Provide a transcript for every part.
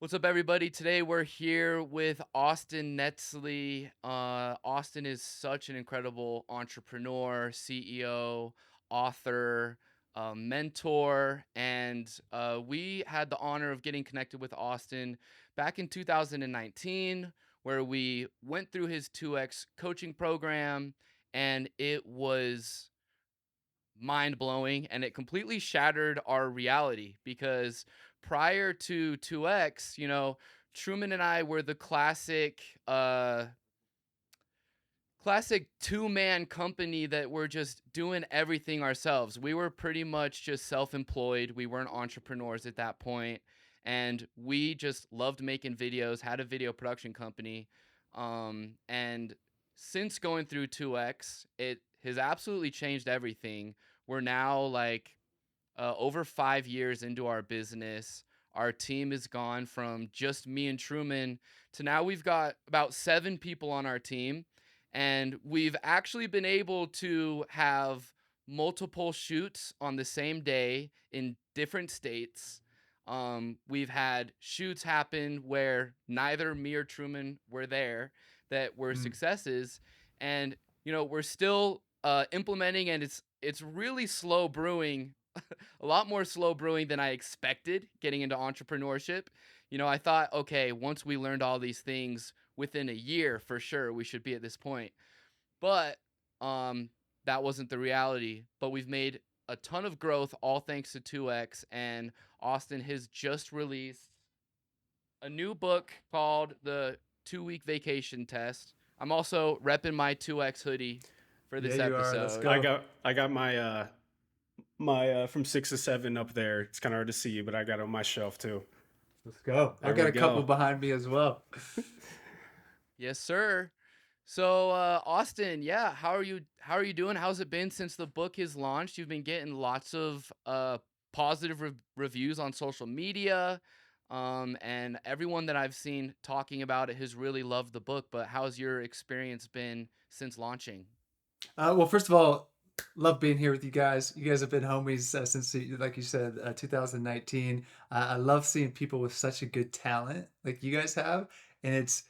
What's up, everybody? Today we're here with Austin Netzley. Austin is such an incredible entrepreneur, CEO, author, mentor, and we had the honor of getting connected with Austin back in 2019, where we went through his 2X coaching program, and it was mind blowing and it completely shattered our reality because prior to 2X, Truman and I were the classic two-man company that were just doing everything ourselves. We were pretty much just self-employed. We weren't entrepreneurs at that point, and we just loved making videos, had a video production company. And since going through 2X, it has absolutely changed everything. We're now like over 5 years into our business. Our team has gone from just me and Truman to now we've got about 7 people on our team. And we've actually been able to have multiple shoots on the same day in different states. We've had shoots happen where neither me or Truman were there that were Mm. successes. And, we're still implementing, and it's really slow brewing, a lot more slow brewing than I expected getting into entrepreneurship. I thought, okay, once we learned all these things within a year, for sure, we should be at this point. But um, that wasn't the reality. But we've made a ton of growth, all thanks to 2X. And Austin has just released a new book called The 2 Week Vacation Test. I'm also repping my 2X hoodie for Yeah, this you are. Let's episode. I go. got I got my from 6 to 7 up there. It's kind of hard to see, but I got it on my shelf too. Let's go. I There got we a couple go. behind me as well. Yes, sir. So, Austin, yeah, how are you? How are you doing? How's it been since the book is launched? You've been getting lots of positive reviews on social media, and everyone that I've seen talking about it has really loved the book. But how's your experience been since launching? Well, first of all, love being here with you guys. You guys have been homies since, like you said, 2019. I love seeing people with such a good talent like you guys have. And it's,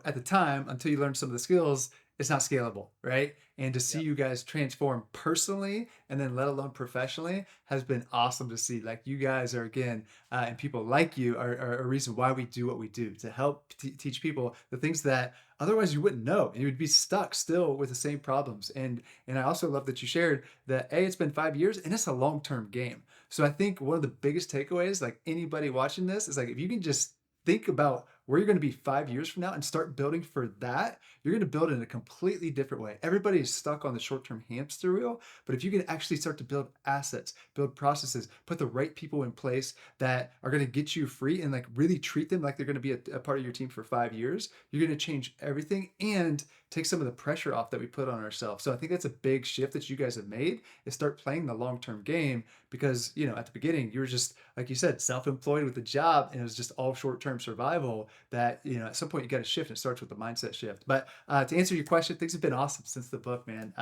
at the time, until you learn some of the skills, it's not scalable, right? And to see Yep. you guys transform personally and then let alone professionally has been awesome to see. Like you guys are, again, and people like you are a reason why we do what we do to help teach people the things that otherwise you wouldn't know, and you would be stuck still with the same problems. And I also love that you shared that it's been 5 years and it's a long-term game. So I think one of the biggest takeaways, like anybody watching this, is like if you can just think about where you're going to be 5 years from now and start building for that, you're going to build in a completely different way. Everybody is stuck on the short-term hamster wheel, but if you can actually start to build assets, build processes, put the right people in place that are going to get you free and like really treat them like they're going to be a part of your team for 5 years, you're going to change everything and take some of the pressure off that we put on ourselves. So I think that's a big shift that you guys have made, is start playing the long-term game, because at the beginning you were just, like you said, self-employed with a job, and it was just all short-term survival. That at some point you got to shift, and it starts with the mindset shift. But to answer your question, things have been awesome since the book, man.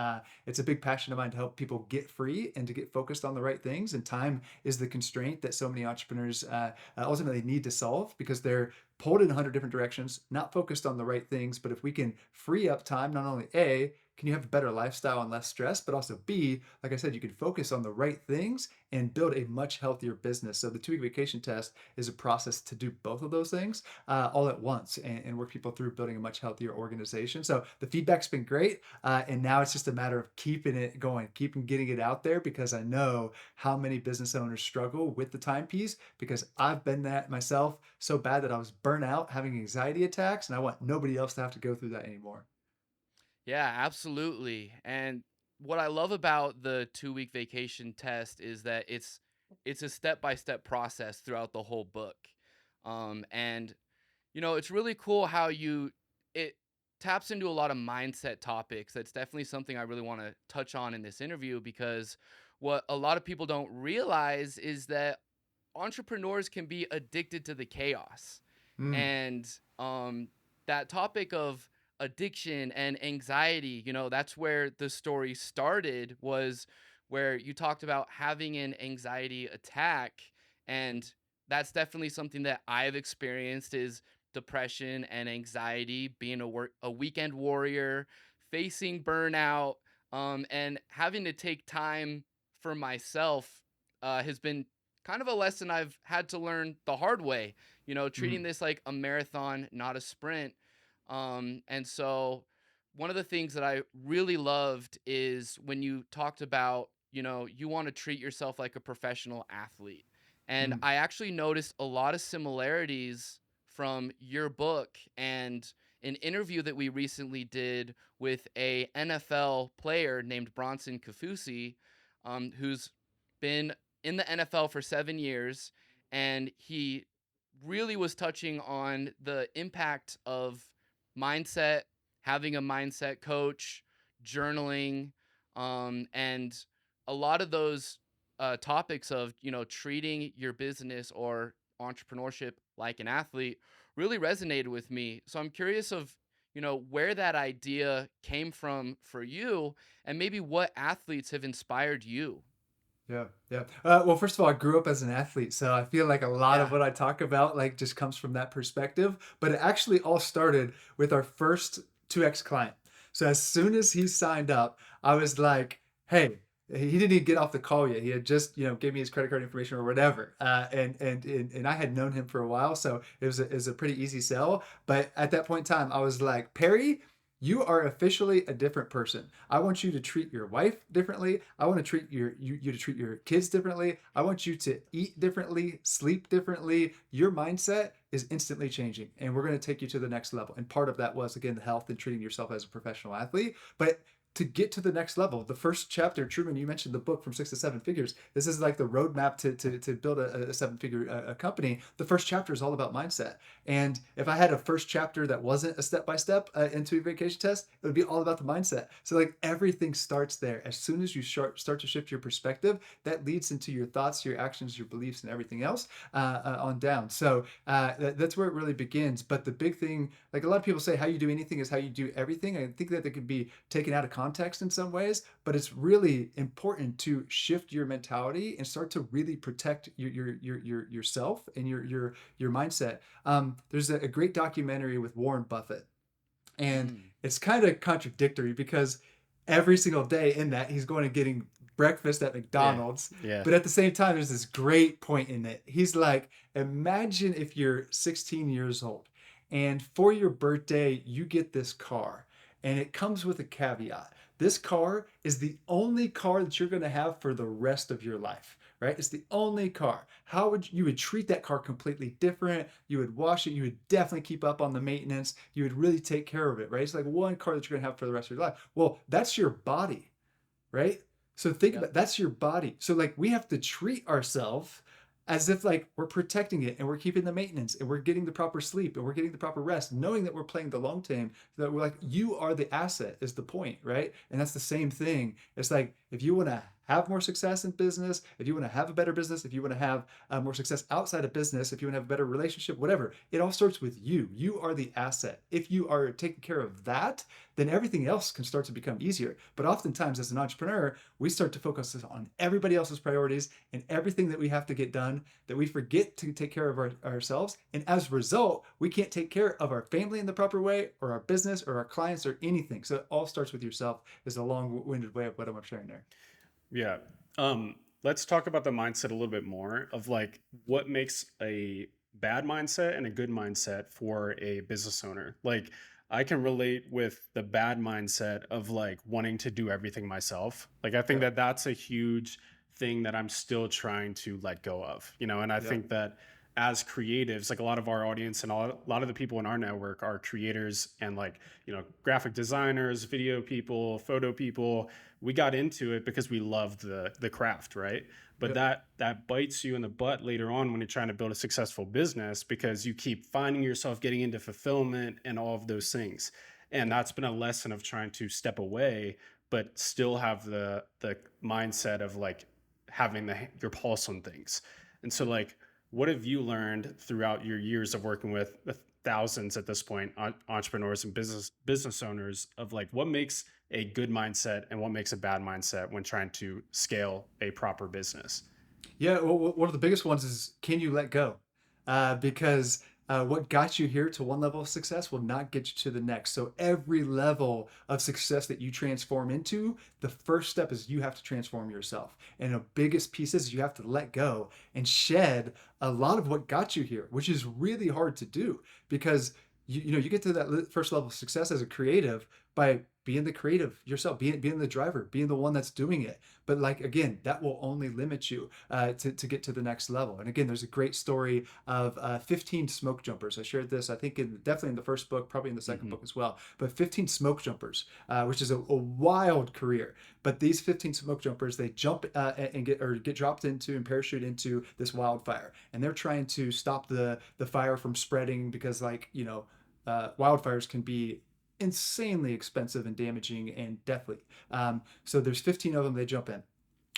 It's a big passion of mine to help people get free and to get focused on the right things, and time is the constraint that so many entrepreneurs ultimately need to solve, because they're pulled in 100 different directions, not focused on the right things. But if we can free up time, not only A, can you have a better lifestyle and less stress, but also B, like I said, you can focus on the right things and build a much healthier business. So the 2 Week Vacation Test is a process to do both of those things all at once, and work people through building a much healthier organization. So the feedback's been great. And now it's just a matter of keeping it going, keeping getting it out there, because I know how many business owners struggle with the timepiece, because I've been that myself so bad that I was burnt out, having anxiety attacks, and I want nobody else to have to go through that anymore. Yeah, absolutely. And what I love about the 2 week vacation test is that it's a step-by-step process throughout the whole book. And it's really cool how it taps into a lot of mindset topics. That's definitely something I really want to touch on in this interview, because what a lot of people don't realize is that entrepreneurs can be addicted to the chaos. Mm. And that topic of addiction and anxiety, that's where the story started, was where you talked about having an anxiety attack. And that's definitely something that I've experienced is depression and anxiety, being a weekend warrior, facing burnout, and having to take time for myself has been kind of a lesson I've had to learn the hard way. Treating Mm, this like a marathon, not a sprint. And so one of the things that I really loved is when you talked about, you want to treat yourself like a professional athlete. And mm, I actually noticed a lot of similarities from your book and an interview that we recently did with a NFL player named Bronson Kafusi, who's been in the NFL for 7 years, and he really was touching on the impact of mindset, having a mindset coach, journaling, and a lot of those topics of treating your business or entrepreneurship like an athlete really resonated with me. So I'm curious of where that idea came from for you, and maybe what athletes have inspired you. yeah, yeah. Well, first of all, I grew up as an athlete, so I feel like a lot of Yeah. what I talk about like just comes from that perspective. But it actually all started with our first 2X client. So as soon as he signed up, I was like, "Hey." He didn't even get off the call yet. He had just, gave me his credit card information or whatever, and I had known him for a while, so it was a pretty easy sell. But at that point in time, I was like, Perry, you are officially a different person. I want you to treat your wife differently. I want to treat you to treat your kids differently. I want you to eat differently, sleep differently. Your mindset is instantly changing, and we're going to take you to the next level. And part of that was again the health and treating yourself as a professional athlete. But to get to the next level, the first chapter, Truman, you mentioned the book From Six to Seven Figures. This is like the roadmap to build a seven-figure a company. The first chapter is all about mindset. And if I had a first chapter that wasn't a step-by-step into a vacation test, it would be all about the mindset. So like everything starts there. As soon as you start to shift your perspective, that leads into your thoughts, your actions, your beliefs, and everything else on down. So that's where it really begins. But the big thing, like a lot of people say, how you do anything is how you do everything. I think that could be taken out of context in some ways, but it's really important to shift your mentality and start to really protect yourself and your mindset. There's a great documentary with Warren Buffett, and Mm, it's kind of contradictory because every single day in that he's going and getting breakfast at Yeah. McDonald's. Yeah. But at the same time, there's this great point in it. He's like, imagine if you're 16 years old and for your birthday, you get this car and it comes with a caveat. This car is the only car that you're going to have for the rest of your life, right? It's the only car. How would you would treat that car completely different? You would wash it. You would definitely keep up on the maintenance. You would really take care of it, right? It's like one car that you're going to have for the rest of your life. Well, that's your body, right? So think yep. about that's your body. So like we have to treat ourselves as if like we're protecting it and we're keeping the maintenance and we're getting the proper sleep and we're getting the proper rest, knowing that we're playing the long game, that we're like, you are the asset is the point, right? And that's the same thing. It's like if you want to have more success in business, if you want to have a better business, if you want to have more success outside of business, if you want to have a better relationship, whatever, it all starts with you. You are the asset. If you are taking care of that, then everything else can start to become easier. But oftentimes as an entrepreneur, we start to focus on everybody else's priorities and everything that we have to get done, that we forget to take care of ourselves. And as a result, we can't take care of our family in the proper way or our business or our clients or anything. So it all starts with yourself is a long-winded way of what I'm sharing there. Yeah. Let's talk about the mindset a little bit more of like what makes a bad mindset and a good mindset for a business owner. Like I can relate with the bad mindset of like wanting to do everything myself. Like I think Yep. that that's a huge thing that I'm still trying to let go of, and I Yep. think that as creatives, like a lot of our audience and a lot of the people in our network are creators and like, graphic designers, video people, photo people. We got into it because we loved the craft, right? But Yep. that bites you in the butt later on when you're trying to build a successful business because you keep finding yourself getting into fulfillment and all of those things. And Yep. that's been a lesson of trying to step away, but still have the mindset of like having your pulse on things. And so like, what have you learned throughout your years of working with thousands at this point entrepreneurs and business owners of like what makes a good mindset and what makes a bad mindset when trying to scale a proper business? Yeah, well, one of the biggest ones is, can you let go? Because what got you here to one level of success will not get you to the next. So every level of success that you transform into, the first step is you have to transform yourself. And the biggest piece is you have to let go and shed a lot of what got you here, which is really hard to do because you get to that first level of success as a creative by being the creative yourself, being the driver, being the one that's doing it. But like again, that will only limit you to get to the next level. And again, there's a great story of 15 smoke jumpers. I shared this, I think, definitely in the first book, probably in the second Hmm. book as well. But 15 smoke jumpers, which is a wild career. But these 15 smoke jumpers, they jump and get dropped into and parachute into this wildfire, and they're trying to stop the fire from spreading because, like, wildfires can be insanely expensive and damaging and deathly. So there's 15 of them. They jump in.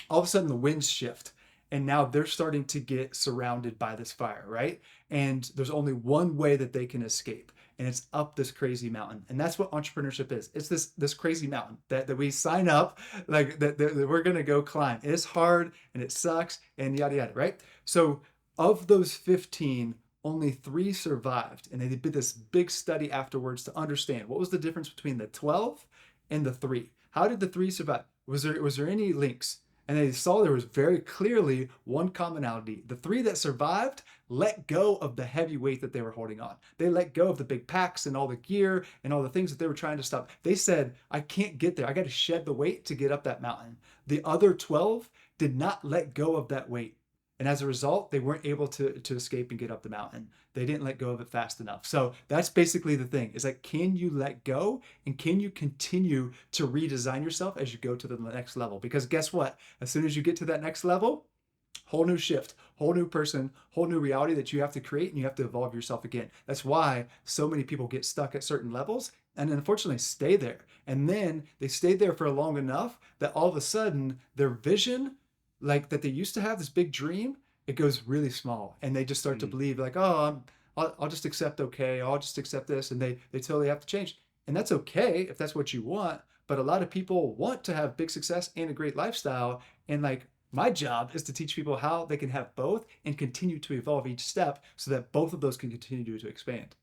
All of a sudden, the winds shift, and now they're starting to get surrounded by this fire, right? And there's only one way that they can escape, and it's up this crazy mountain. And that's what entrepreneurship is. It's this crazy mountain that we sign up, like that we're gonna go climb. It's hard and it sucks and yada yada, right? So of those 15, only 3 survived, and they did this big study afterwards to understand what was the difference between the 12 and the 3. How did the 3 survive? Was there any links? And they saw there was very clearly one commonality. The 3 that survived let go of the heavy weight that they were holding on. They let go of the big packs and all the gear and all the things that they were trying to stop. They said, I can't get there. I got to shed the weight to get up that mountain. The other 12 did not let go of that weight. And as a result, they weren't able to escape and get up the mountain. They didn't let go of it fast enough. So that's basically the thing, is like, can you let go and can you continue to redesign yourself as you go to the next level? Because guess what? As soon as you get to that next level, whole new shift, whole new person, whole new reality that you have to create, and you have to evolve yourself again. That's why so many people get stuck at certain levels and unfortunately stay there. And then they stay there for long enough that all of a sudden their vision, like that they used to have this big dream, it goes really small, and they just start to Mm. believe like, oh, I'll just accept, okay, I'll just accept this, and they totally have to change. And that's okay if that's what you want, but a lot of people want to have big success and a great lifestyle, and like, my job is to teach people how they can have both and continue to evolve each step so that both of those can continue to expand.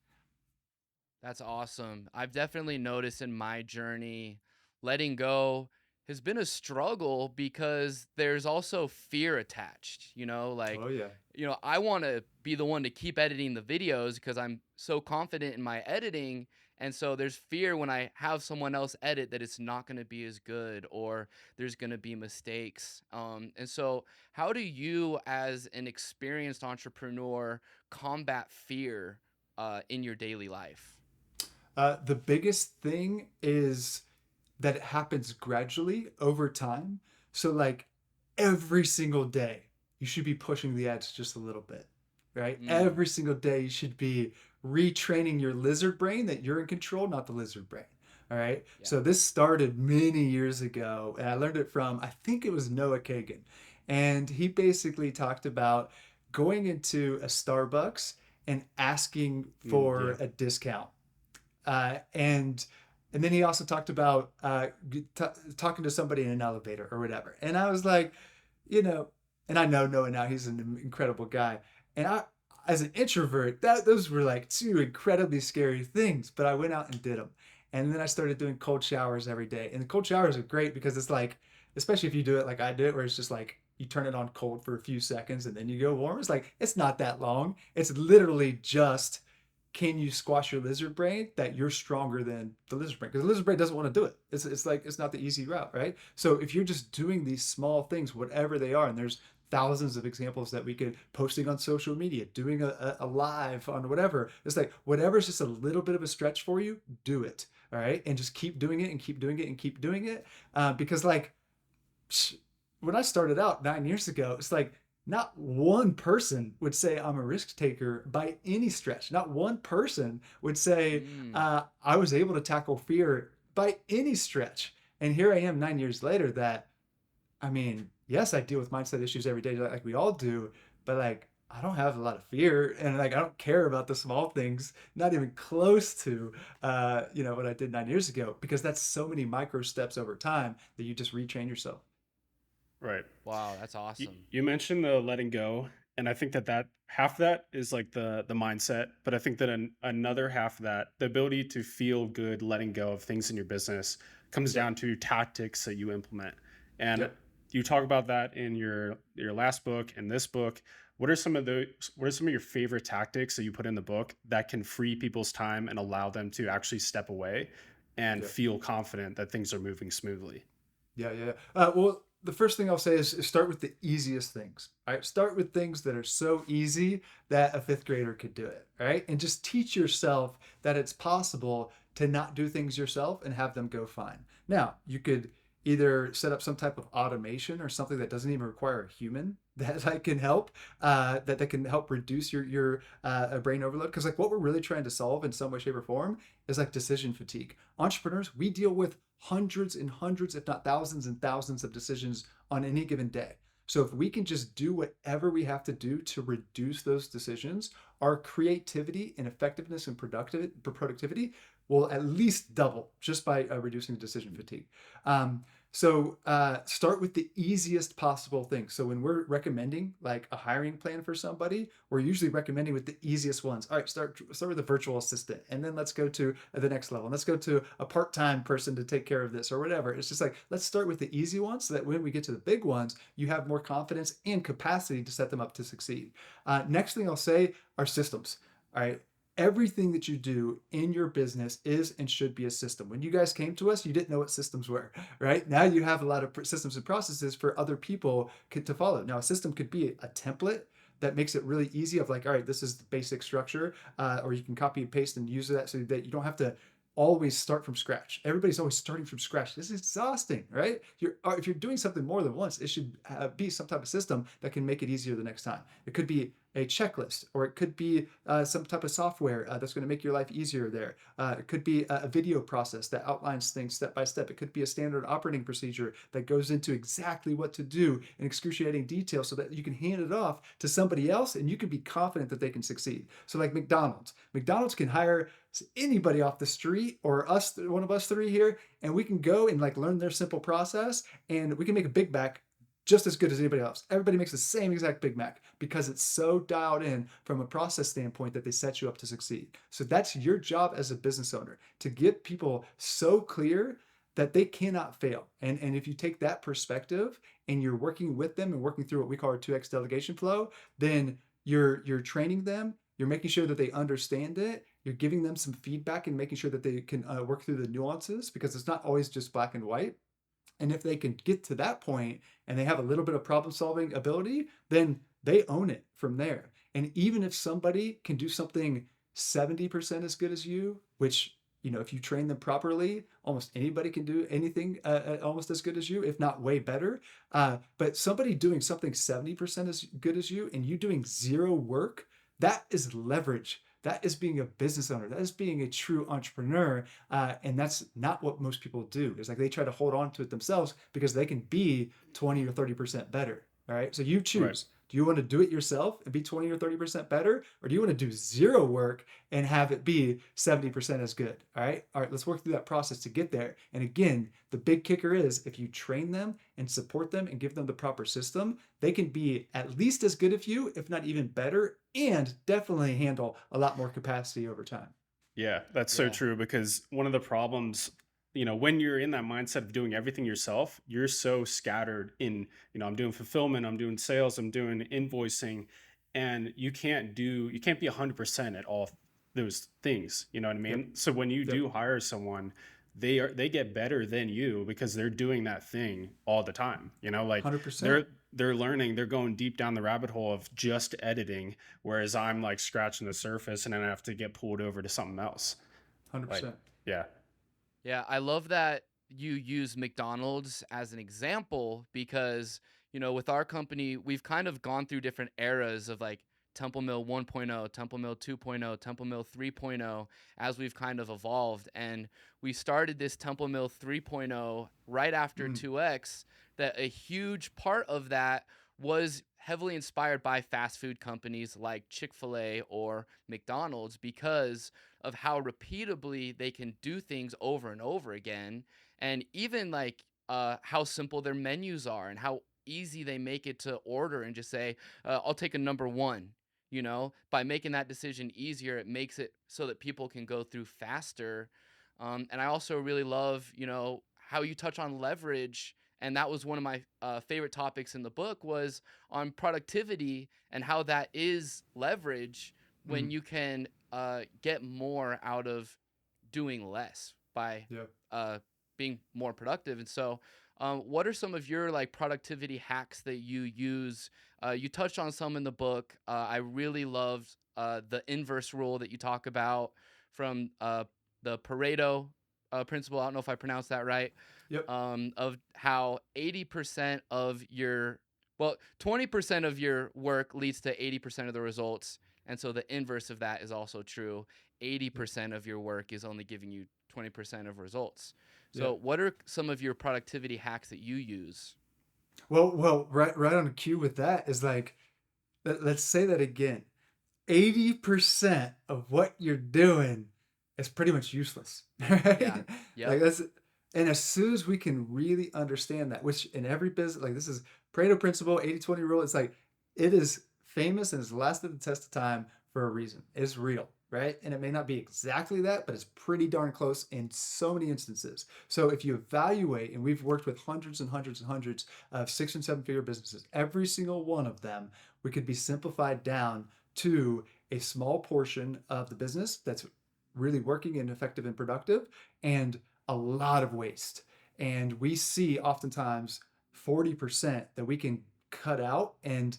That's awesome. I've definitely noticed in my journey, letting go has been a struggle because there's also fear attached, like, Oh yeah. I want to be the one to keep editing the videos because I'm so confident in my editing. And so there's fear when I have someone else edit that it's not going to be as good or there's going to be mistakes. And so, how do you, as an experienced entrepreneur, combat fear in your daily life? The biggest thing is that it happens gradually over time. So, like, every single day, you should be pushing the edge just a little bit, right? Mm, Every single day, you should be retraining your lizard brain that you're in control, not the lizard brain. All right. yeah. So, this started many years ago, and I learned it from, I think it was Noah Kagan. And he basically talked about going into a Starbucks and asking Mm, for yeah. a discount, and then he also talked about talking to somebody in an elevator or whatever. And I was like, you know, and I know Noah now; he's an incredible guy. And I, as an introvert, those were like 2 incredibly scary things. But I went out and did them. And then I started doing cold showers every day. And the cold showers are great because it's like, especially if you do it like I do it, where it's just like you turn it on cold for a few seconds and then you go warm. It's like, it's not that long. It's literally just, can you squash your lizard brain that you're stronger than the lizard brain? Because the lizard brain doesn't want to do it. It's like, it's not the easy route, right? So if you're just doing these small things, whatever they are, and there's thousands of examples that we could, posting on social media, doing a live on whatever, it's like, whatever's just a little bit of a stretch for you, do it. All right. And just keep doing it and keep doing it and keep doing it. Because like, when I started out 9 years ago, it's like, not one person would say I'm a risk taker by any stretch. Not one person would say Mm. I was able to tackle fear by any stretch. And here I am 9 years later that, I mean, yes, I deal with mindset issues every day, like we all do, but like, I don't have a lot of fear, and like, I don't care about the small things, not even close to, what I did 9 years ago, because that's so many micro steps over time that you just retrain yourself. Right. Wow, that's You, awesome. you mentioned the letting go, and I think that half that is like the mindset, but I think that another half of that, the ability to feel good letting go of things in your business, comes Yep. down to tactics that you implement. And Yep. you talk about that in your last book and this book. What are some of your favorite tactics that you put in the book that can free people's time and allow them to actually step away and Yep. feel confident that things are moving smoothly? Yeah, yeah. Well, the first thing I'll say is start with the easiest things. All right, start with things that are so easy that a fifth grader could do it. All right, and just teach yourself that it's possible to not do things yourself and have them go fine. Now, you could either set up some type of automation or something that doesn't even require a human that can help that can help reduce your brain overload, because like what we're really trying to solve in some way, shape, or form is like decision fatigue. Entrepreneurs, we deal with hundreds and hundreds, if not thousands and thousands of decisions on any given day. So if we can just do whatever we have to do to reduce those decisions, our creativity and effectiveness and productivity will at least double just by reducing decision fatigue. Start with the easiest possible thing. So when we're recommending like a hiring plan for somebody, we're usually recommending with the easiest ones. All right, start with a virtual assistant, and then let's go to the next level. And let's go to a part-time person to take care of this or whatever. It's just like let's start with the easy ones so that when we get to the big ones, you have more confidence and capacity to set them up to succeed. Next thing I'll say are systems. All right, everything that you do in your business is and should be a system. When you guys came to us, you didn't know what systems were, right? Now you have a lot of systems and processes for other people to follow. Now, a system could be a template that makes it really easy of like, all right, this is the basic structure, or you can copy and paste and use that so that you don't have to always start from scratch. Everybody's always starting from scratch. This is exhausting, right? If you're doing something more than once, it should be some type of system that can make it easier the next time. It could be a checklist, or it could be some type of software that's going to make your life easier there. It could be a video process that outlines things step by step. It could be a standard operating procedure that goes into exactly what to do in excruciating detail so that you can hand it off to somebody else and you can be confident that they can succeed. So like McDonald's can hire anybody off the street or us, one of us three here, and we can go and like learn their simple process and we can make a Big Mac just as good as anybody else. Everybody makes the same exact Big Mac because it's so dialed in from a process standpoint that they set you up to succeed. So that's your job as a business owner, to get people so clear that they cannot fail. And if you take that perspective and you're working with them and working through what we call our 2x delegation flow, then you're training them, you're making sure that they understand it, you're giving them some feedback and making sure that they can work through the nuances, because it's not always just black and white. And if they can get to that point and they have a little bit of problem solving ability, then they own it from there. And even if somebody can do something 70% as good as you, which, you know, if you train them properly, almost anybody can do anything almost as good as you, if not way better. But somebody doing something 70% as good as you and you doing zero work, that is leverage. That is being a business owner. That is being a true entrepreneur. And that's not what most people do. It's like they try to hold on to it themselves because they can be 20 or 30% better. All right. So you Right. choose. Do you want to do it yourself and be 20 or 30% better? Or do you want to do zero work and have it be 70% as good? All right. All right. Let's work through that process to get there. And again, the big kicker is if you train them and support them and give them the proper system, they can be at least as good as you, if not even better, and definitely handle a lot more capacity over time. Yeah, that's so Yeah. true because one of the problems, when you're in that mindset of doing everything yourself, you're so scattered in, I'm doing fulfillment, I'm doing sales, I'm doing invoicing, and you can't be 100% at all those things, you know what I Yep. mean? So when you Yep. do hire someone, they get better than you because they're doing that thing all the time, like 100%. they're learning, they're going deep down the rabbit hole of just editing, whereas I'm like scratching the surface and then I have to get pulled over to something else. Like, 100%. yeah. Yeah, I love that you use McDonald's as an example because, with our company, we've kind of gone through different eras of like Temple Mill 1.0, Temple Mill 2.0, Temple Mill 3.0 as we've kind of evolved. And we started this Temple Mill 3.0 right after Mm. 2X, that a huge part of that was heavily inspired by fast food companies like Chick-fil-A or McDonald's because of how repeatably they can do things over and over again, and even like how simple their menus are and how easy they make it to order and just say, I'll take a number one. By making that decision easier, it makes it so that people can go through faster. And I also really love, how you touch on leverage. And that was one of my favorite topics in the book, was on productivity and how that is leverage when Mm, you can get more out of doing less by yeah. uh, being more productive. And so, what are some of your like productivity hacks that you use? You touched on some in the book. I really loved the inverse rule that you talk about from the Pareto principle. I don't know if I pronounced that right. Yep. Of how 80% of your, well, 20% of your work leads to 80% of the results. And so the inverse of that is also true. Yep. 80% of your work is only giving you 20% of results. So Yep. what are some of your productivity hacks that you use? Well, right on cue with that is like, let's say that again. 80% of what you're doing is pretty much useless, Yeah. right? Yep. Like that's, and as soon as we can really understand that, which in every business, like this is Pareto principle, 80-20 rule, it's like, it is famous and has lasted the test of time for a reason. It's real, right? And it may not be exactly that, but it's pretty darn close in so many instances. So if you evaluate, and we've worked with hundreds and hundreds and hundreds of 6 and 7 figure businesses, every single one of them, we could be simplified down to a small portion of the business that's really working and effective and productive, and a lot of waste. And we see oftentimes 40% that we can cut out and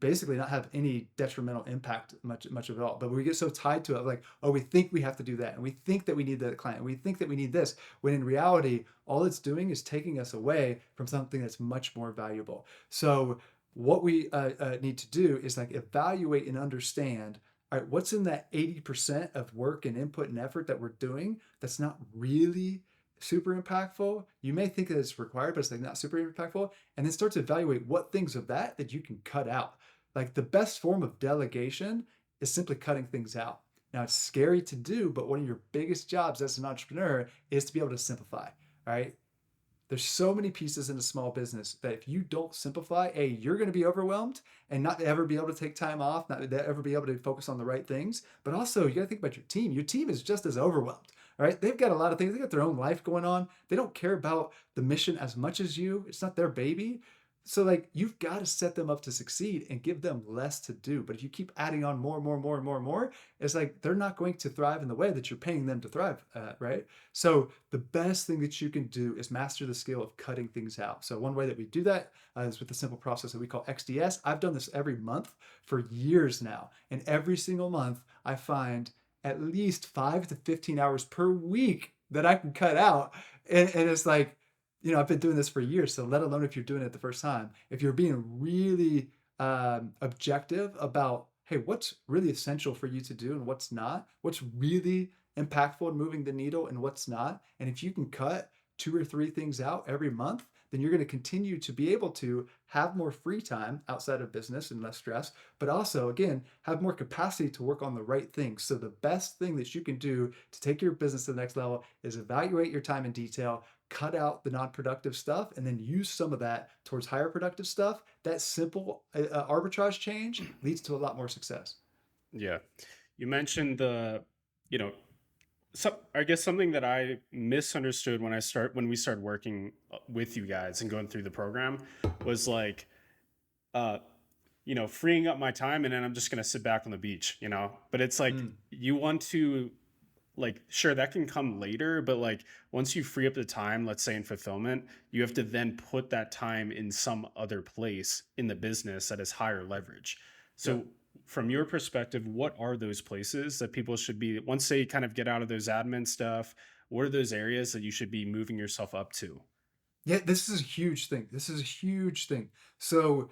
basically not have any detrimental impact much of it all. But we get so tied to it, like, oh, we think we have to do that, and we think that we need that client, we think that we need this, when in reality, all it's doing is taking us away from something that's much more valuable. So what we need to do is like evaluate and understand, all right, what's in that 80% of work and input and effort that we're doing that's not really super impactful. You may think that it's required, but it's like not super impactful. And then start to evaluate what things of that you can cut out. Like the best form of delegation is simply cutting things out. Now it's scary to do, but one of your biggest jobs as an entrepreneur is to be able to simplify. All right. There's so many pieces in a small business that if you don't simplify, you're going to be overwhelmed and not ever be able to take time off, not ever be able to focus on the right things. But also, you got to think about your team. Your team is just as overwhelmed. All right. They've got a lot of things. They got their own life going on. They don't care about the mission as much as you. It's not their baby. So like you've got to set them up to succeed and give them less to do. But if you keep adding on more and more and more and more and more, it's like they're not going to thrive in the way that you're paying them to thrive, right? So the best thing that you can do is master the skill of cutting things out. So one way that we do that is with the simple process that we call XDS. I've done this every month for years now, and every single month I find at least 5 to 15 hours per week that I can cut out, and it's like, I've been doing this for years, so let alone if you're doing it the first time. If you're being really objective about, hey, what's really essential for you to do and what's not, what's really impactful in moving the needle and what's not, and if you can cut 2 or 3 things out every month, then you're going to continue to be able to have more free time outside of business and less stress, but also, again, have more capacity to work on the right things. So the best thing that you can do to take your business to the next level is evaluate your time in detail, cut out the non-productive stuff, and then use some of that towards higher productive stuff. That simple arbitrage change leads to a lot more success. Yeah. You mentioned you know, I guess something that I misunderstood when we started working with you guys and going through the program was like, uh, freeing up my time and then I'm just gonna sit back on the beach. But it's like Mm, you want to, like, sure, that can come later, but like once you free up the time, let's say in fulfillment, you have to then put that time in some other place in the business that is higher leverage. yep. So from your perspective, what are those places that people should be, once they kind of get out of those admin stuff, what are those areas that you should be moving yourself up to? Yeah, this is a huge thing. This is a huge thing. So,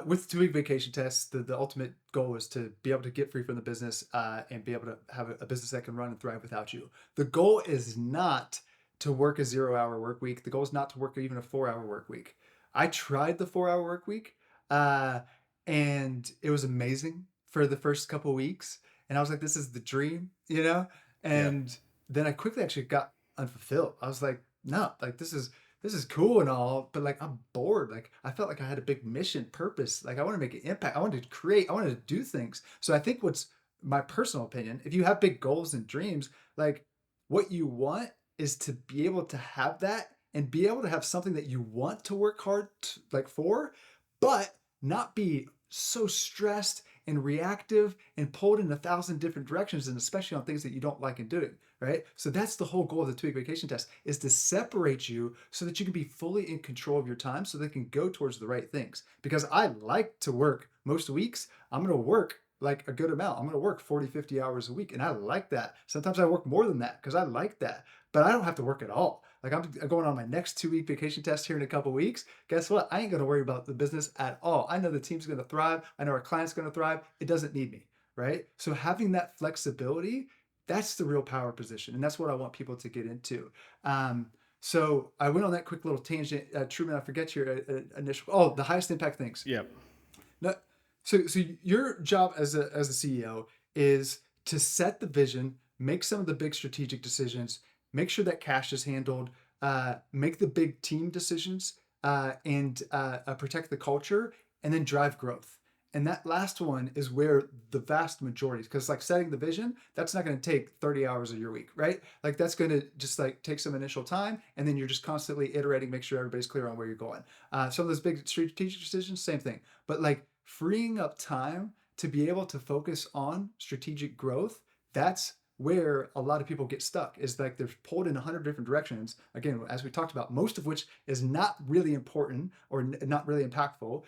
with 2 week vacation tests, the ultimate goal is to be able to get free from the business and be able to have a business that can run and thrive without you. The goal is not to work a 0 hour work week. The goal is not to work even a 4 hour work week. I tried the 4 hour work week, uh, and it was amazing for the first couple weeks. And I was like, this is the dream. Yeah. And then I quickly actually got unfulfilled. I was like, no, like this is this is cool and all, but like I'm bored. Like I felt like I had a big mission, purpose. Like I want to make an impact. I wanted to create. I wanted to do things. So I think what's my personal opinion, if you have big goals and dreams, like what you want is to be able to have that and be able to have something that you want to work hard like for, but not be so stressed and reactive and pulled in 1,000 different directions, and especially on things that you don't like in doing, right? So that's the whole goal of the 2-week vacation test, is to separate you so that you can be fully in control of your time so they can go towards the right things. Because I like to work most weeks. I'm going to work like a good amount. I'm going to work 40, 50 hours a week. And I like that. Sometimes I work more than that because I like that, but I don't have to work at all. Like I'm going on my next 2-week vacation test here in a couple weeks. Guess what? I ain't going to worry about the business at all. I know the team's going to thrive. I know our client's going to thrive. It doesn't need me, right? So having that flexibility, that's the real power position. And that's what I want people to get into. So I went on that quick little tangent. Truman, I forget your initial, the highest impact things. Yep. No, so your job as a CEO is to set the vision, make some of the big strategic decisions, make sure that cash is handled, make the big team decisions, and protect the culture, and then drive growth. And that last one is where the vast majority, because like setting the vision, that's not going to take 30 hours of your week, right? Like that's going to just like take some initial time, and then you're just constantly iterating, make sure everybody's clear on where you're going. Some of those big strategic decisions, same thing. But like freeing up time to be able to focus on strategic growth, that's where a lot of people get stuck, is like they're pulled in 100 different directions. Again, as we talked about, most of which is not really important or not really impactful.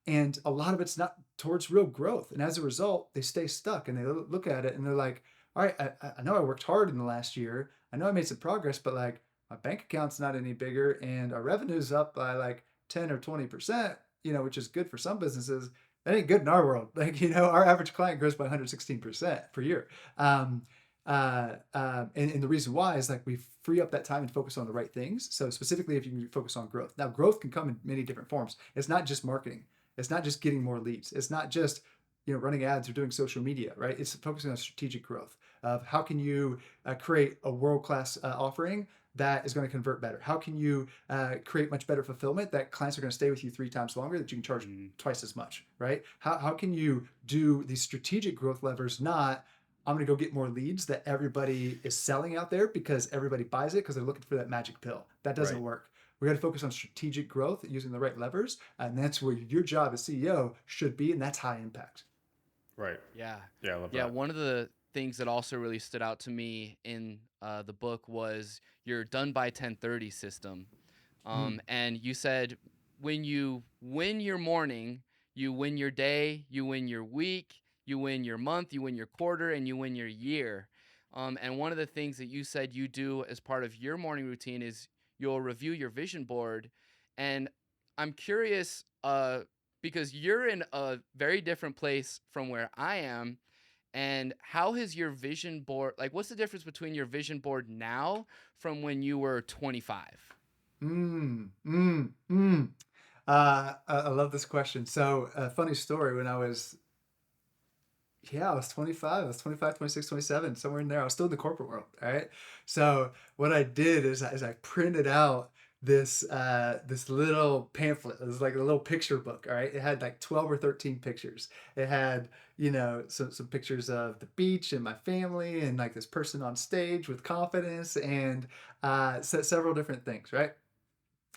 And a lot of it's not towards real growth. And as a result, they stay stuck and they look at it and they're like, all right, I know I worked hard in the last year. I know I made some progress, but like my bank account's not any bigger and our revenue's up by like 10 or 20%, which is good for some businesses. That ain't good in our world. Like, our average client grows by 116% per year. And the reason why is like we free up that time and focus on the right things. So specifically, if you can focus on growth. Now, growth can come in many different forms. It's not just marketing. It's not just getting more leads. It's not just running ads or doing social media, right? It's focusing on strategic growth of how can you create a world-class offering that is going to convert better? How can you create much better fulfillment that clients are going to stay with you 3 times longer, that you can charge twice as much, right? How can you do these strategic growth levers, not I'm going to go get more leads that everybody is selling out there because everybody buys it because they're looking for that magic pill. That doesn't work. We got to focus on strategic growth using the right levers. And that's where your job as CEO should be. And that's high impact. Right. Yeah. Yeah, I love Yeah. that. One of the things that also really stood out to me in the book was your done by 10:30 system. And you said when you win your morning, you win your day, you win your week, you win your month, you win your quarter, and you win your year. And one of the things that you said you do as part of your morning routine is you'll review your vision board. And I'm curious, because you're in a very different place from where I am. And how has your vision board, like, what's the difference between your vision board now from when you were 25? I love this question. So a funny story, when I was 25. I was 25, 26, 27, somewhere in there. I was still in the corporate world. All right. So what I did is I printed out this little pamphlet. It was like a little picture book. All right. It had like 12 or 13 pictures. It had, some pictures of the beach and my family and like this person on stage with confidence and several different things. Right.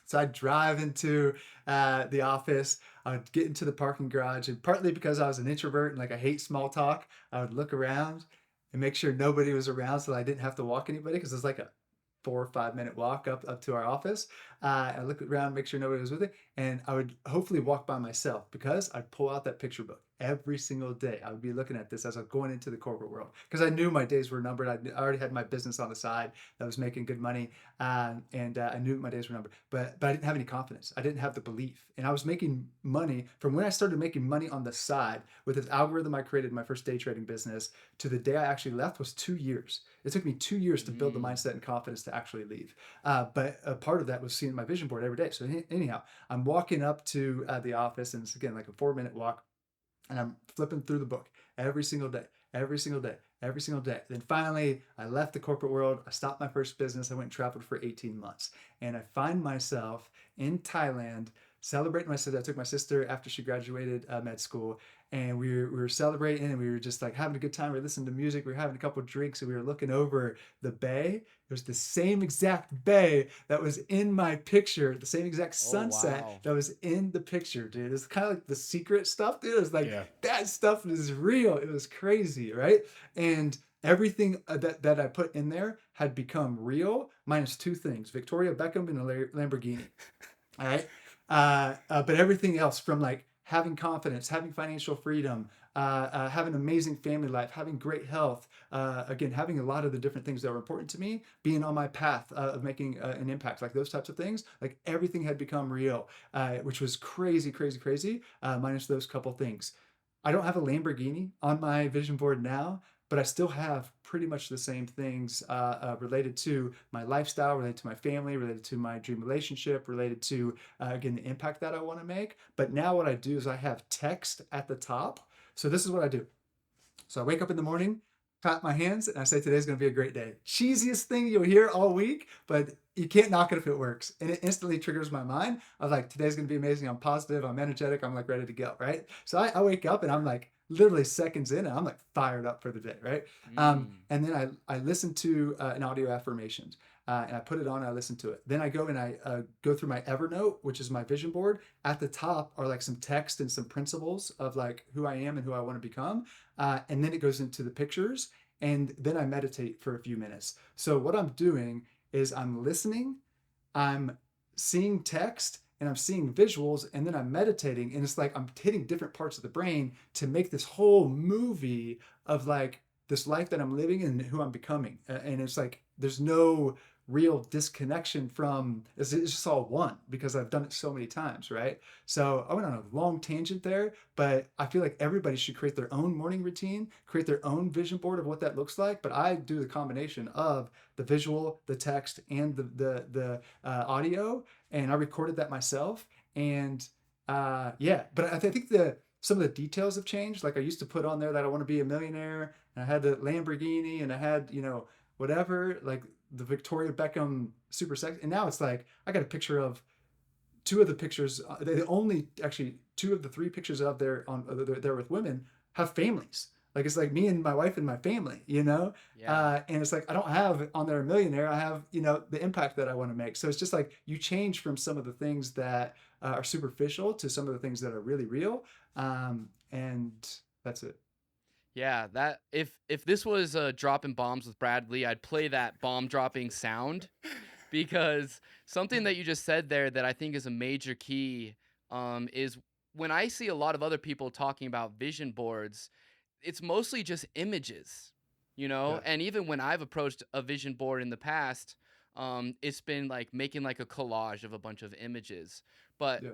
So I'd drive into the office. I would get into the parking garage, and partly because I was an introvert and like I hate small talk, I would look around and make sure nobody was around so I didn't have to walk anybody, because it's like a 4 or 5 minute walk up to our office. I look around, make sure nobody was with me, and I would hopefully walk by myself because I'd pull out that picture book every single day. I would be looking at this as I was going into the corporate world because I knew my days were numbered. I already had my business on the side that was making good money, and I knew my days were numbered. But I didn't have any confidence. I didn't have the belief, and I was making money from when I started making money on the side with this algorithm I created in my first day trading business to the day I actually left was 2 years. It took me 2 years to build the mindset and confidence to actually leave. But a part of that was seeing my vision board every day. So anyhow, I'm walking up to the office, and it's again like a 4-minute walk, and I'm flipping through the book every single day. every single day, every single day. Then finally, I left the corporate world. I stopped my first business. I went and traveled for 18 months. And I find myself in Thailand celebrating my sister. I took my sister after she graduated med school, and we were celebrating, and we were just like having a good time. We were listening to music. We were having a couple of drinks, and we were looking over the bay. It was the same exact bay that was in my picture, the same exact Oh, sunset wow. that was in the picture, dude. It's kind of like the secret stuff, dude. It was like Yeah. that stuff is real. It was crazy, right? And everything that I put in there had become real, minus two things: Victoria Beckham and a Lamborghini. All right. But everything else, from like having confidence, having financial freedom, having amazing family life, having great health, again, having a lot of the different things that were important to me, being on my path of making an impact, like those types of things, like everything had become real, which was crazy, crazy, crazy, minus those couple things. I don't have a Lamborghini on my vision board now, but I still have pretty much the same things related to my lifestyle, related to my family, related to my dream relationship, related to, again, the impact that I want to make. But now what I do is I have text at the top. So this is what I do. So I wake up in the morning, clap my hands, and I say, today's going to be a great day. Cheesiest thing you'll hear all week, but you can't knock it if it works. And it instantly triggers my mind. I was like, today's going to be amazing. I'm positive. I'm energetic. I'm like ready to go. Right. So I wake up and I'm like literally seconds in and I'm like fired up for the day. Right. Mm. And then I listen to an audio affirmations. And I put it on and I listen to it. Then I go and I go through my Evernote, which is my vision board. At the top are like some text and some principles of like who I am and who I want to become. And then it goes into the pictures. And then I meditate for a few minutes. So what I'm doing is I'm listening, I'm seeing text, and I'm seeing visuals, and then I'm meditating. And it's like I'm hitting different parts of the brain to make this whole movie of like this life that I'm living and who I'm becoming. And it's like there's no real disconnection from it's just all one because I've done it so many times, right? So I went on a long tangent there, but I feel like everybody should create their own morning routine, create their own vision board of what that looks like. But I do the combination of the visual, the text, and the audio, and I recorded that myself. And yeah, but I think the some of the details have changed. Like I used to put on there that I want to be a millionaire, and I had the Lamborghini, and I had whatever, like the Victoria Beckham super sex, and now it's like I got a picture of two of the pictures. They only actually two of the three pictures out there on there with women have families. Like it's like me and my wife and my family, Yeah. and it's like I don't have on there a millionaire. I have the impact that I want to make. So it's just like you change from some of the things that are superficial to some of the things that are really real, and that's it. Yeah, that if this was dropping bombs with Bradley, I'd play that bomb dropping sound because something that you just said there that I think is a major key is when I see a lot of other people talking about vision boards, it's mostly just images, Yeah, and even when I've approached a vision board in the past, it's been like making like a collage of a bunch of images. But yeah,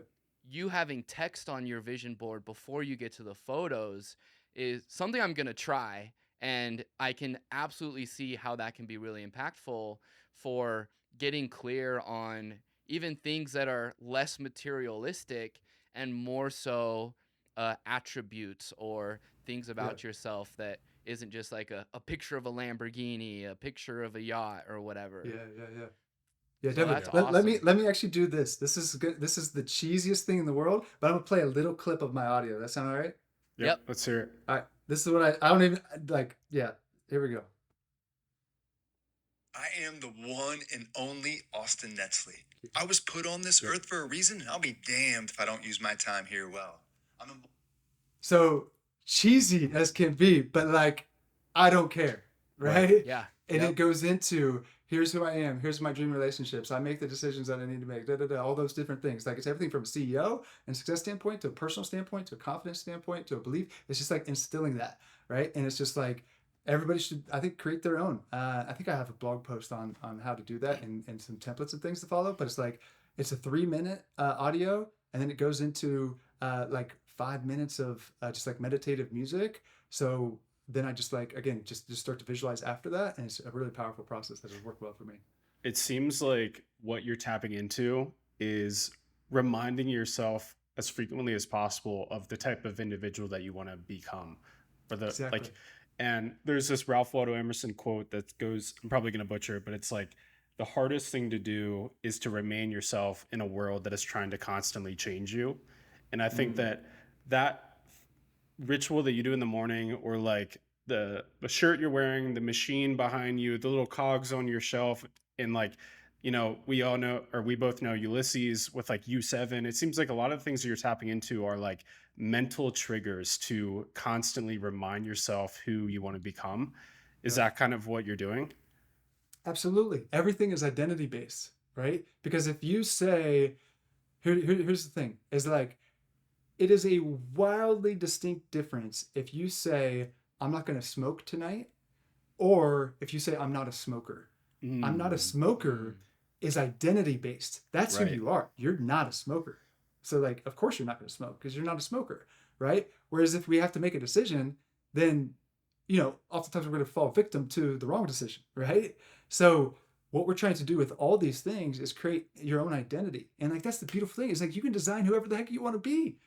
you having text on your vision board before you get to the photos is something I'm going to try. And I can absolutely see how that can be really impactful for getting clear on even things that are less materialistic and more so attributes or things yeah, about yourself that isn't just like a picture of a Lamborghini, a picture of a yacht or whatever. yeah, yeah, yeah. Yeah, So definitely. that's Yeah. Let me awesome. let me actually do this. This is good. This is the cheesiest thing in the world, but I'm gonna play a little clip of my audio. That sound all right? Yep. Yep. Let's hear it. All right. This is what I don't even like. Yeah. Here we go. I am the one and only Austin Netzley. I was put on this Yep. earth for a reason, and I'll be damned if I don't use my time here well. So cheesy as can be, but like I don't care, Right. right? Yeah. And it Yep. goes into here's who I am, here's my dream relationships, I make the decisions that I need to make, all those different things. Like it's everything from a CEO and success standpoint to a personal standpoint to a confidence standpoint to a belief. It's just like instilling that, right? And it's just like everybody should, I think, create their own. I think I have a blog post on how to do that and some templates and things to follow. But it's like it's a 3 minute audio, and then it goes into like 5 minutes of just like meditative music. So then I just like again just start to visualize after that, and it's a really powerful process that has worked well for me. It seems like what you're tapping into is reminding yourself as frequently as possible of the type of individual that you want to become. For the Exactly. like And there's this Ralph Waldo Emerson quote that goes, I'm probably going to butcher it, but it's like, the hardest thing to do is to remain yourself in a world that is trying to constantly change you. And I think Mm. that ritual that you do in the morning, or like the shirt you're wearing, the machine behind you, the little cogs on your shelf, and like, we all know, or we both know Ulysses with like U7. It seems like a lot of the things that you're tapping into are like mental triggers to constantly remind yourself who you want to become. Is Yep. that kind of what you're doing? Absolutely. Everything is identity based, right? Because if you say, here's the thing, is like, it is a wildly distinct difference if you say, I'm not going to smoke tonight, or if you say, I'm not a smoker. I'm not a Mm, smoker Mm. is identity based. That's who right. you are. You're not a smoker. So, like, of course, you're not going to smoke because you're not a smoker, right? Whereas if we have to make a decision, then, oftentimes we're going to fall victim to the wrong decision, right? So, what we're trying to do with all these things is create your own identity. And, like, that's the beautiful thing is like you can design whoever the heck you want to be,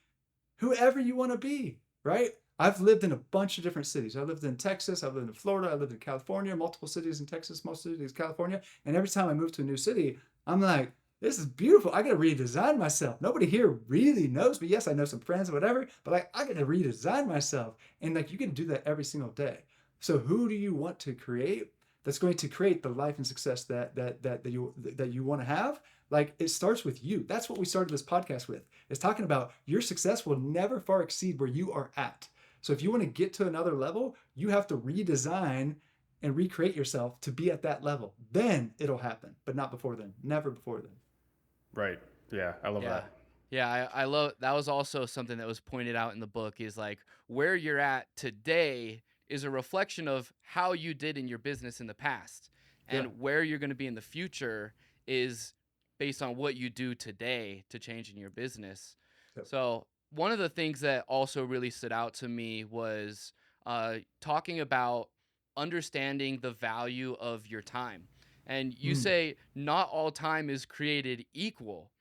whoever you want to be, right? I've lived in a bunch of different cities. I lived in Texas, I've lived in Florida, I lived in California, multiple cities in Texas, most cities in California. And every time I move to a new city, I'm like, this is beautiful. I got to redesign myself. Nobody here really knows me. Yes, I know some friends or whatever, but like I got to redesign myself. And like you can do that every single day. So who do you want to create that's going to create the life and success that you want to have? Like it starts with you. That's what we started this podcast with. Is talking about your success will never far exceed where you are at. So if you want to get to another level, you have to redesign and recreate yourself to be at that level. Then it'll happen, but not before then. Never before then. Right. Yeah, I love Yeah. that. Yeah, I love that was also something that was pointed out in the book is like where you're at today is a reflection of how you did in your business in the past. Yeah. And where you're going to be in the future is based on what you do today to change in your business. Yep. So, one of the things that also really stood out to me was talking about understanding the value of your time. And you Mm. say not all time is created equal,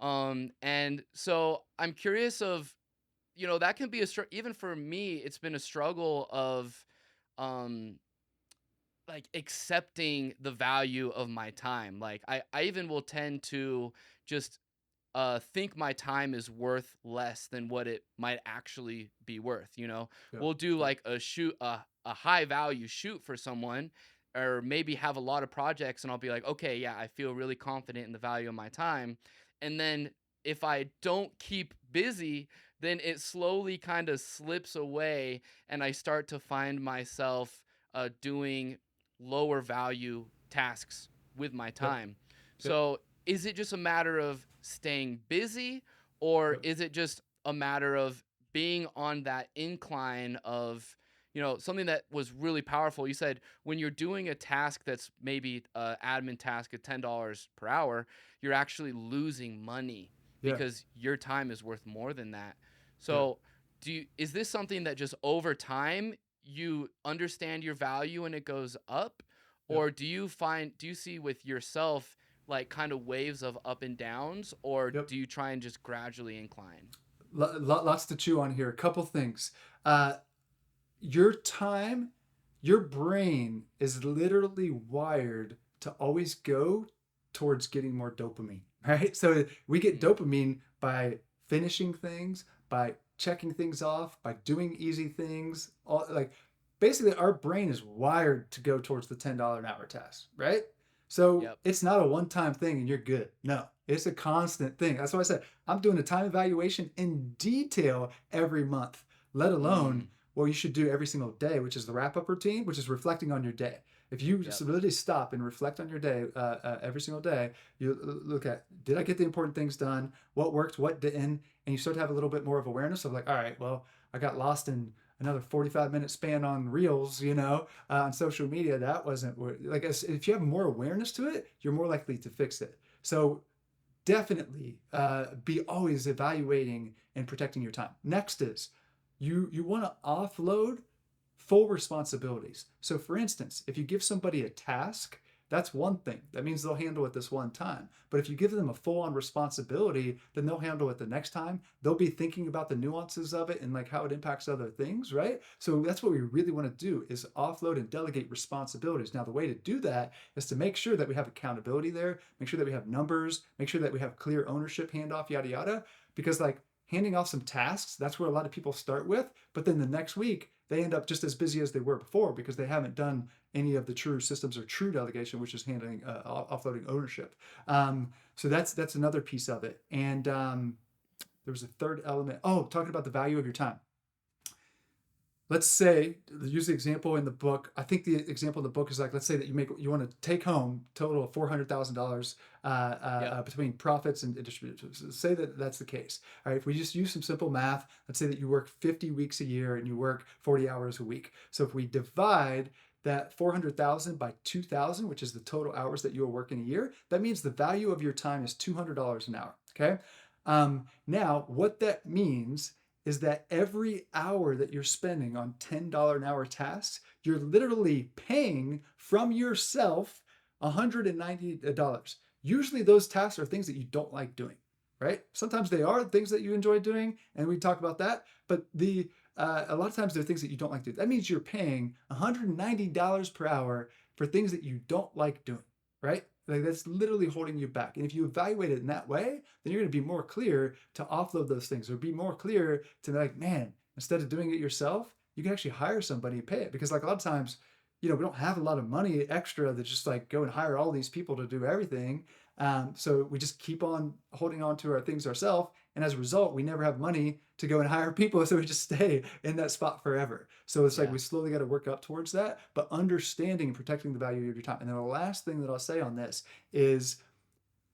and so I'm curious of, that can be even for me, it's been a struggle of, um, like accepting the value of my time. Like I even will tend to just think my time is worth less than what it might actually be worth. Yep. We'll do Yep. like a high value shoot for someone, or maybe have a lot of projects, and I'll be like, okay, yeah, I feel really confident in the value of my time. And then if I don't keep busy, then it slowly kind of slips away, and I start to find myself doing lower value tasks with my Yep. time. Yep. So is it just a matter of staying busy, or Yep. is it just a matter of being on that incline of, something that was really powerful? You said when you're doing a task that's maybe an admin task at $10 per hour, you're actually losing money Yeah. because your time is worth more than that. Yeah. So is this something that just over time you understand your value and it goes up? Yep. Or do you see with yourself like kind of waves of up and downs, or Yep. do you try and just gradually incline? Lots to chew on here. A couple things. Uh, your time, your brain is literally wired to always go towards getting more dopamine, right? So we get Mm, dopamine by finishing things, by checking things off, by doing easy things. All like basically our brain is wired to go towards the $10 an hour task, right? So yep. it's not a one-time thing and you're good. No, it's a constant thing. That's why I said I'm doing a time evaluation in detail every month, let alone Mm, what you should do every single day, which is the wrap-up routine, which is reflecting on your day. If you yep. really stop and reflect on your day every single day, you look at, did I get the important things done? What worked? What didn't? And you start to have a little bit more of awareness of like, all right, well, I got lost in another 45-minute span on reels, on social media. That wasn't like, if you have more awareness to it, you're more likely to fix it. So definitely be always evaluating and protecting your time. Next is you want to offload full responsibilities. So for instance, if you give somebody a task that's one thing. That means they'll handle it this one time. But if you give them a full-on responsibility, then they'll handle it the next time. They'll be thinking about the nuances of it and like how it impacts other things, right? So that's what we really want to do, is offload and delegate responsibilities. Now, the way to do that is to make sure that we have accountability there, make sure that we have numbers, make sure that we have clear ownership handoff, yada, yada. Because like handing off some tasks, that's where a lot of people start with. But then the next week, they end up just as busy as they were before because they haven't done any of the true systems or true delegation, which is handling offloading ownership. So that's another piece of it. And there was a third element. Oh, talking about the value of your time. Let's say, use the example in the book. I think the example in the book is like, let's say that you want to take home total of $400,000 between profits and distributions. So say that that's the case. All right, if we just use some simple math, let's say that you work 50 weeks a year and you work 40 hours a week. So if we divide that 400,000 by 2,000, which is the total hours that you will work in a year, that means the value of your time is $200 an hour. Okay. Now, what that means is that every hour that you're spending on $10 an hour tasks, you're literally paying from yourself $190. Usually those tasks are things that you don't like doing, right? Sometimes they are things that you enjoy doing, and we talk about that, but a lot of times they're things that you don't like doing. That means you're paying $190 per hour for things that you don't like doing, right? Like that's literally holding you back. And if you evaluate it in that way, then you're going to be more clear to offload those things, or be more clear to be like, man, instead of doing it yourself, you can actually hire somebody and pay it. Because like a lot of times, we don't have a lot of money extra to just like go and hire all these people to do everything. So we just keep on holding on to our things ourselves. And as a result, we never have money to go and hire people. So we just stay in that spot forever. So it's like we slowly got to work up towards that, but understanding and protecting the value of your time. And then the last thing that I'll say on this is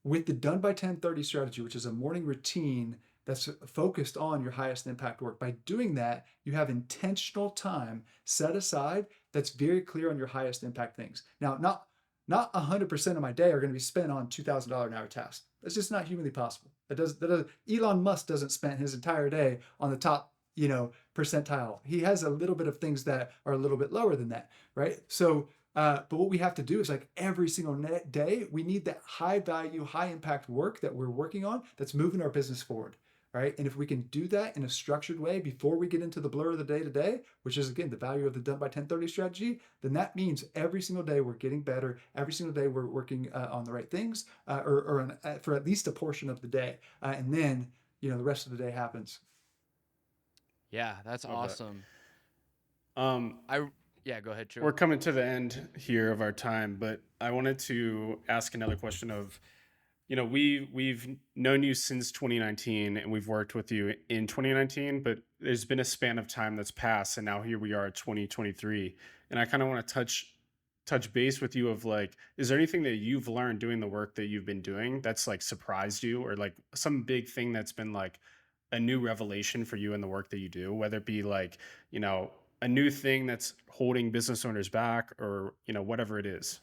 with the done by 10:30 strategy, which is a morning routine that's focused on your highest impact work. By doing that, you have intentional time set aside that's very clear on your highest impact things. Now, not 100% of my day are going to be spent on $2,000 an hour tasks. That's just not humanly possible. Elon Musk doesn't spend his entire day on the top, percentile. He has a little bit of things that are a little bit lower than that, right? So, but what we have to do is like every single day, we need that high value, high impact work that we're working on that's moving our business forward. Right. And if we can do that in a structured way before we get into the blur of the day to day, which is again the value of the done by 10:30 strategy, then that means every single day we're getting better. Every single day we're working on the right things, for at least a portion of the day, and then the rest of the day happens. Yeah, that's Love that. awesome. Go ahead, Drew. We're coming to the end here of our time, but I wanted to ask another question of, we've known you since 2019 and we've worked with you in 2019, but there's been a span of time that's passed and now here we are at 2023. And I kind of want to touch base with you of like, is there anything that you've learned doing the work that you've been doing that's like surprised you, or like some big thing that's been like a new revelation for you in the work that you do, whether it be like, a new thing that's holding business owners back, or, whatever it is?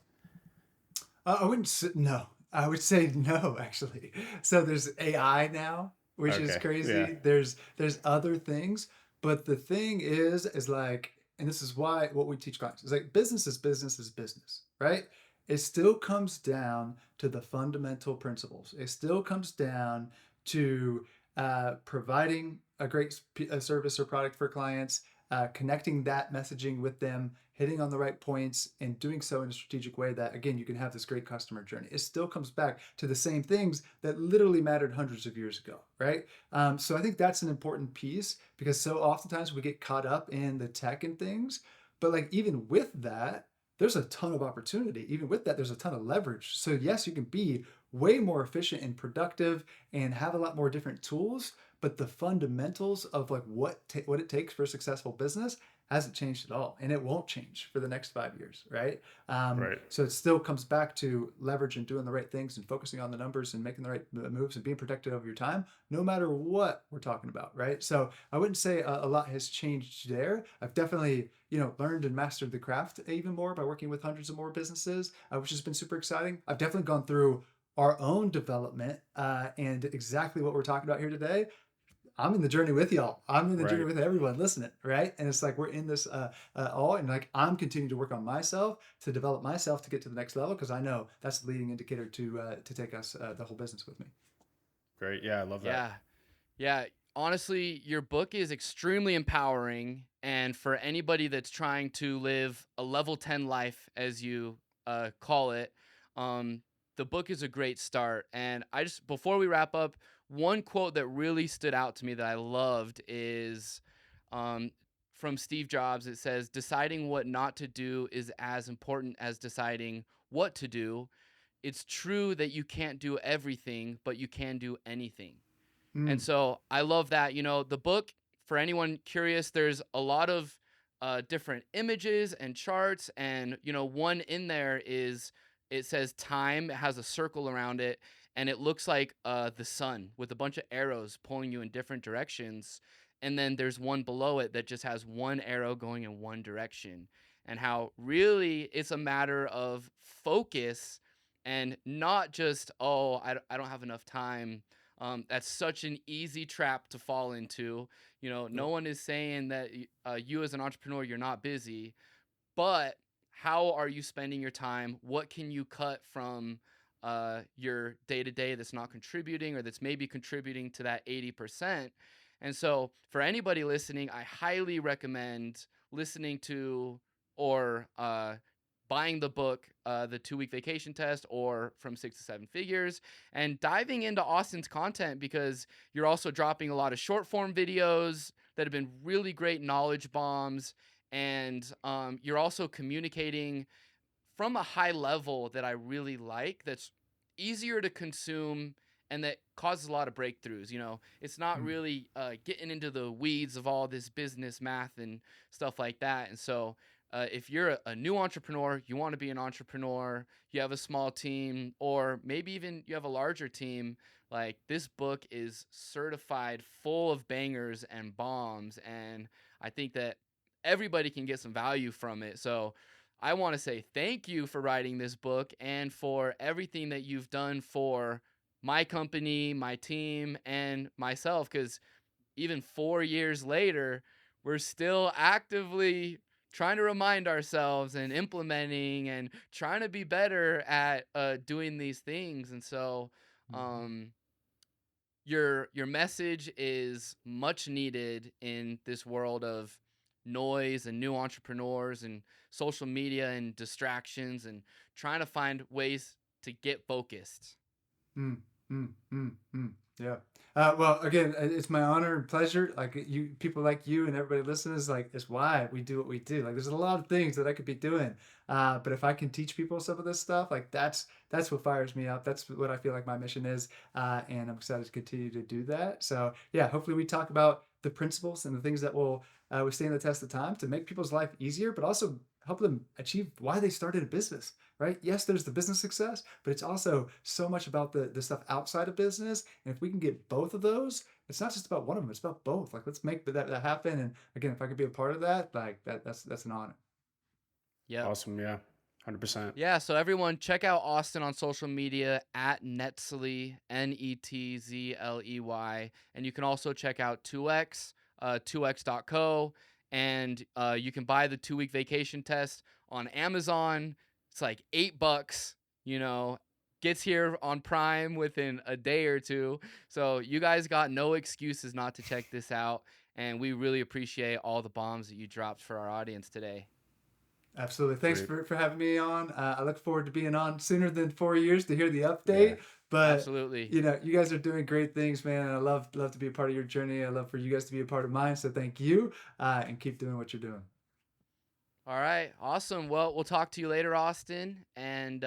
I wouldn't say no. I would say no, actually. So there's AI now, which is crazy. Yeah. There's other things, but the thing is like, and this is why what we teach clients is like business is business, right? It still comes down to the fundamental principles. It still comes down to providing a great service or product for clients, connecting that messaging with them, hitting on the right points, and doing so in a strategic way that, again, you can have this great customer journey. It still comes back to the same things that literally mattered hundreds of years ago, right? So I think that's an important piece, because so oftentimes we get caught up in the tech and things, but like even with that, there's a ton of opportunity. Even with that, there's a ton of leverage. So yes, you can be way more efficient and productive and have a lot more different tools, but the fundamentals of like what it takes for a successful business hasn't changed at all, and it won't change for the next 5 years, right? Right. So it still comes back to leverage and doing the right things and focusing on the numbers and making the right moves and being protective of your time, no matter what we're talking about, right? So I wouldn't say a lot has changed there. I've definitely learned and mastered the craft even more by working with hundreds of more businesses, which has been super exciting. I've definitely gone through our own development, and exactly what we're talking about here today. I'm in the journey with y'all. I'm in the journey Right. with everyone listening, right? And it's like we're in this all, and like I'm continuing to work on myself to develop myself to get to the next level because I know that's the leading indicator to take us the whole business with me. Great. Yeah, I love that. Yeah. Yeah, honestly, your book is extremely empowering. And for anybody that's trying to live a level 10 life, as you call it, um, the book is a great start. And before we wrap up, one quote that really stood out to me that I loved is um, from Steve Jobs. It says, "Deciding what not to do is as important as deciding what to do. It's true that you can't do everything, but you can do anything." And Mm, so I love that. The book, for anyone curious, there's a lot of different images and charts. And, one in there it says time, it has a circle around it. And it looks like the sun with a bunch of arrows pulling you in different directions. And then there's one below it that just has one arrow going in one direction. And how really it's a matter of focus and not just, oh, I don't have enough time. That's such an easy trap to fall into. No yep. one is saying that you as an entrepreneur, you're not busy, but how are you spending your time? What can you cut from your day to day that's not contributing or that's maybe contributing to that 80%? And so, for anybody listening, I highly recommend listening to or buying the book, The 2 Week Vacation Test, or From Six to Seven Figures, and diving into Austin's content because you're also dropping a lot of short form videos that have been really great knowledge bombs. And you're also communicating from a high level that I really like, that's easier to consume and that causes a lot of breakthroughs. It's not Mm, really getting into the weeds of all this business math and stuff like that. And so if you're a new entrepreneur, you want to be an entrepreneur, you have a small team, or maybe even you have a larger team, like this book is certified full of bangers and bombs. And I think that everybody can get some value from it. So I want to say thank you for writing this book and for everything that you've done for my company, my team, and myself. Because even 4 years later, we're still actively trying to remind ourselves and implementing and trying to be better at doing these things. And so, mhm. um, your message is much needed in this world of noise and new entrepreneurs and social media and distractions and trying to find ways to get focused. Mm, mm. Yeah. Well, again, it's my honor and pleasure. Like you, people like you and everybody listening is like, is why we do what we do. Like, there's a lot of things that I could be doing, but if I can teach people some of this stuff, like that's what fires me up. That's what I feel like my mission is, and I'm excited to continue to do that. So yeah, hopefully we talk about the principles and the things that will withstand the test of time to make people's life easier, but also help them achieve why they started a business, right? Yes, there's the business success, but it's also so much about the stuff outside of business. And if we can get both of those, it's not just about one of them, it's about both. Like, let's make that happen. And again, if I could be a part of that, like that's an honor. Yep. Awesome. Yeah. 100%. Yeah, so everyone check out Austin on social media at Netzley, Netzley. And you can also check out 2X, 2x.co. And you can buy the 2 Week Vacation Test on Amazon. It's like $8, you know, gets here on Prime within a day or two. So you guys got no excuses not to check this out. And we really appreciate all the bombs that you dropped for our audience today. Absolutely. Thanks Great. for having me on. I look forward to being on sooner than 4 years to hear the Yeah. update. But Absolutely. you guys are doing great things, man. And I love to be a part of your journey. I love for you guys to be a part of mine. So thank you, and keep doing what you're doing. All right. Awesome. Well, we'll talk to you later, Austin. And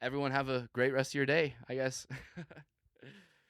everyone have a great rest of your day, I guess.